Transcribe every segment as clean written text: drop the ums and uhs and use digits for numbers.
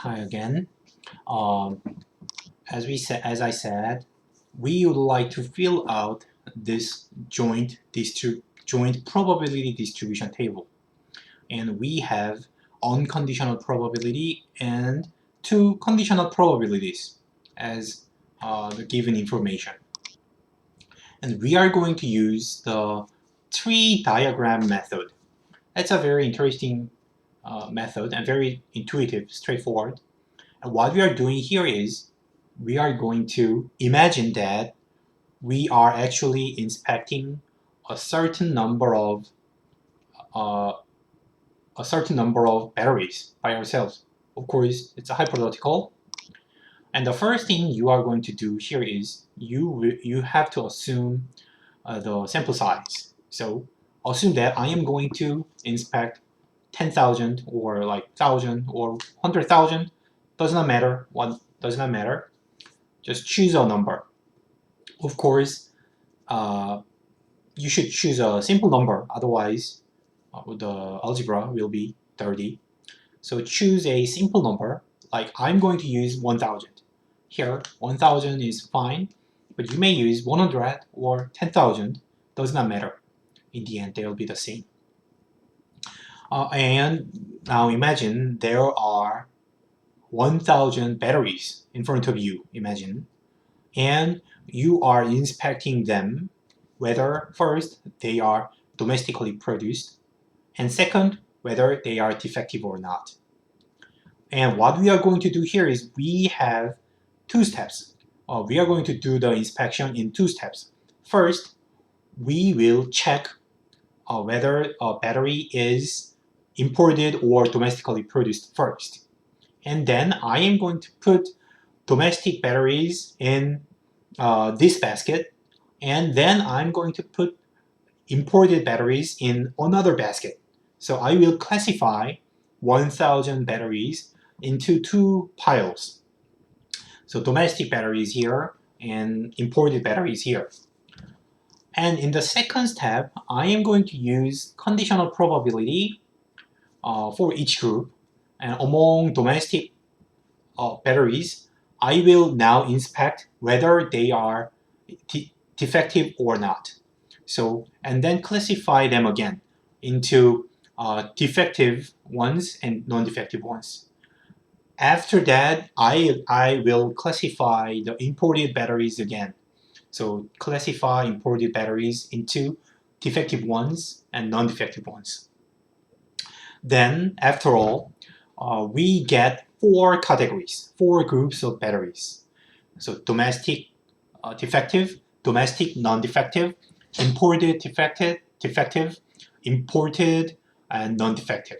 Hi again. Um, as I said, we would like to fill out this joint probability distribution table, and we have unconditional probability and two conditional probabilities as the given information. And we are going to use the tree diagram method. That's a very interesting method and very intuitive, straightforward. And what we are doing here is we are going to imagine that we are actually inspecting a certain number of uh, batteries by ourselves. Of course, it's a hypothetical. And the first thing you are going to do here is you have to assume the sample size. So assume that I am going to inspect 10,000 or like 1,000 or 100,000. Does not matter. What does not matter. Just choose a number. Of course, uh, you should choose a simple number, otherwise the algebra will be dirty. So choose a simple number, like I'm going to use 1000. Here, 1000 is fine, but you may use 100 or 10,000, does not matter. In the end, they'll be the same. And now imagine there are 1000 batteries in front of you, imagine. And you are inspecting them, whether first they are domestically produced, and second, whether they are defective or not. And what we are going to do here is we have two steps. We are going to do the inspection in two steps. First, we will check whether a battery is imported or domestically produced first. And then I am going to put domestic batteries in this basket, and then I'm going to put imported batteries in another basket. So I will classify 1000 batteries into two piles. So domestic batteries here and imported batteries here. And in the second step, I am going to use conditional probability for each group. And among domestic batteries, I will now inspect whether they are defective or not. So, and then classify them again into defective ones and non-defective ones. After that, I will classify the imported batteries again. So classify imported batteries into defective ones and non-defective ones. Then, after all, we get four categories, four groups of batteries. So domestic defective, domestic non-defective, imported defective, imported, and non-defective.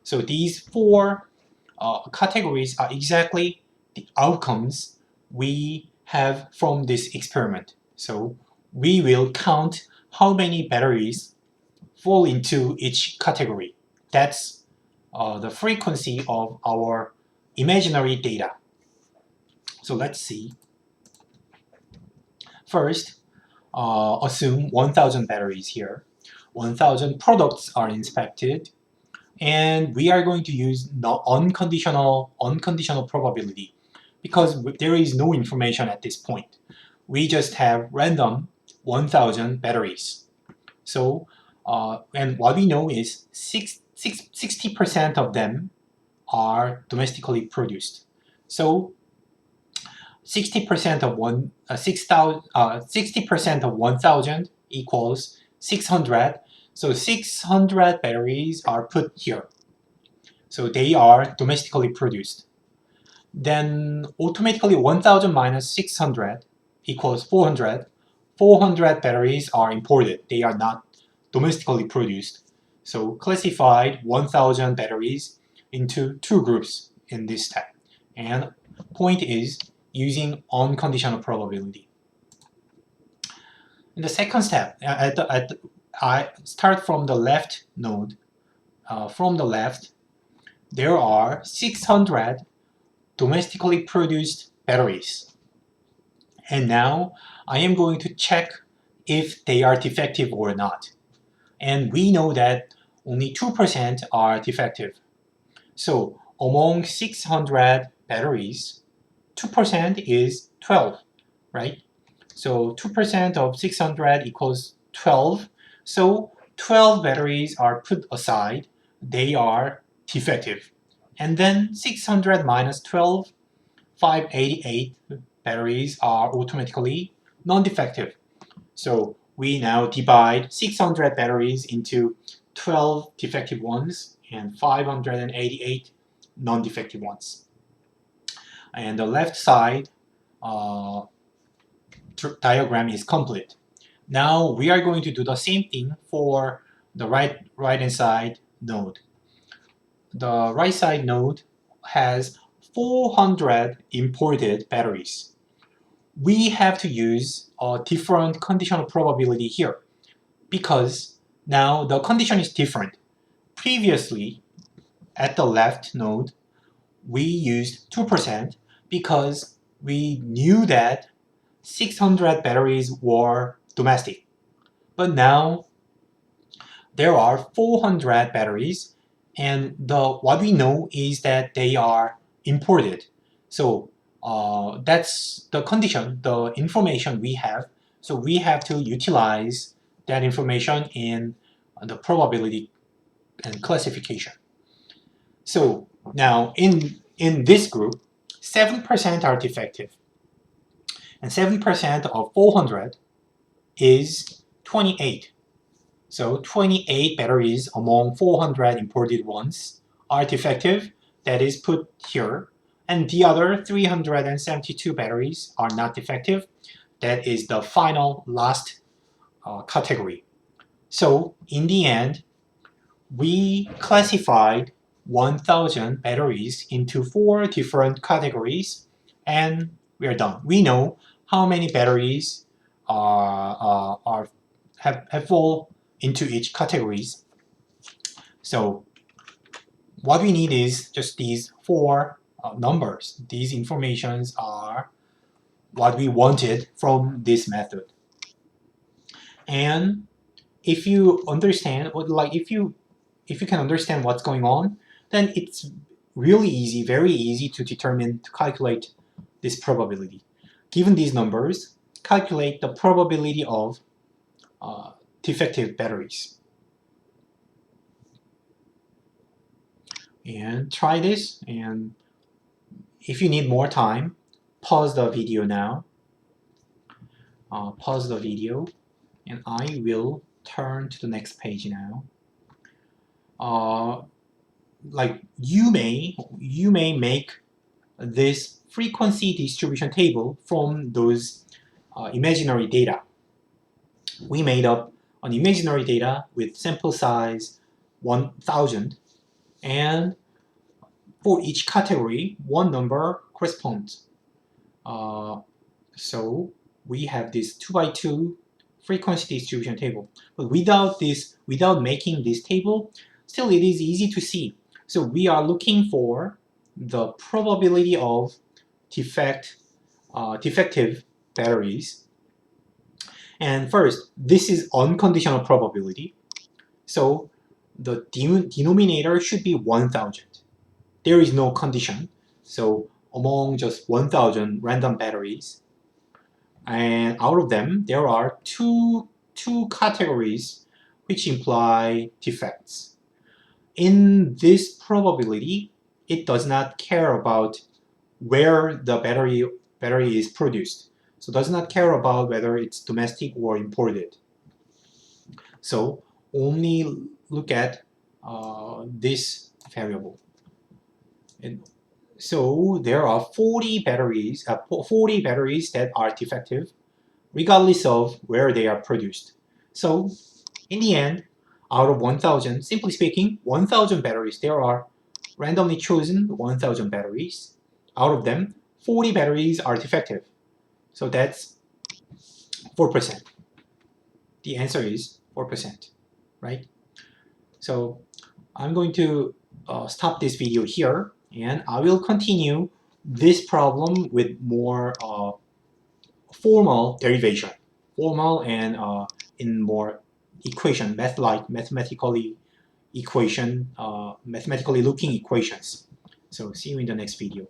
So these four categories are exactly the outcomes we have from this experiment. So we will count how many batteries fall into each category. That's the frequency of our imaginary data. So let's see. First, assume 1000 batteries here. 1000 products are inspected, and we are going to use unconditional probability because there is no information at this point. We just have random 1000 batteries. So, and what we know is 60% of them are domestically produced. So 60% of 60% of 1000 equals 600. So 600 batteries are put here. So they are domestically produced. Then automatically 1000 minus 600 equals 400. 400 batteries are imported. They are not domestically produced. So classified 1000 batteries into two groups in this step. And point is using unconditional probability. In the second step, I start from the left node. From the left, there are 600 domestically produced batteries. And now I am going to check if they are defective or not. And we know that only 2% are defective. So among 600 batteries, 2% is 12, right? So 2% of 600 equals 12. So 12 batteries are put aside. They are defective. And then 600 minus 12, 588 batteries are automatically non-defective. So we now divide 600 batteries into 12 defective ones and 588 non-defective ones. And the left side diagram is complete. Now we are going to do the same thing for the right hand side node. The right side node has 400 imported batteries. We have to use a different conditional probability here because now the condition is different. Previously, at the left node, we used 2% because we knew that 600 batteries were domestic. But now there are 400 batteries, and what we know is that they are imported. So that's the condition, the information we have. So we have to utilize that information in the probability and classification. So now in this group, 7% are defective, and 7% of 400 is 28. So 28 batteries among 400 imported ones are defective, that is put here, and the other 372 batteries are not defective, that is the final last category. So in the end, we classified 1,000 batteries into 4 different categories, and we are done. We know how many batteries have fall into each categories. So what we need is just these 4 numbers. These informations are what we wanted from this method. And if you understand, if you can understand what's going on, then it's really easy, very easy to calculate this probability. Given these numbers, calculate the probability of defective batteries. And try this, and if you need more time, pause the video now. Pause the video, and I will turn to the next page now. Like you may make this frequency distribution table from those imaginary data. We made up an imaginary data with sample size 1,000, and for each category, one number corresponds. So we have this 2x2 frequency distribution table. But without making this table, still it is easy to see. So we are looking for the probability of defective batteries. And first, this is unconditional probability. So the denominator should be 1,000. There is no condition. So among just 1,000 random batteries, and out of them, there are two categories which imply defects. In this probability, it does not care about where the battery is produced. So it does not care about whether it's domestic or imported. So only look at this variable. And so there are 40 batteries that are defective, regardless of where they are produced. So in the end, out of 1,000, simply speaking, 1,000 batteries, there are randomly chosen 1,000 batteries. Out of them, 40 batteries are defective. So that's 4%. The answer is 4%, right? So I'm going to stop this video here, and I will continue this problem with more formal derivation, formal and in more mathematically looking equations. So see you in the next video.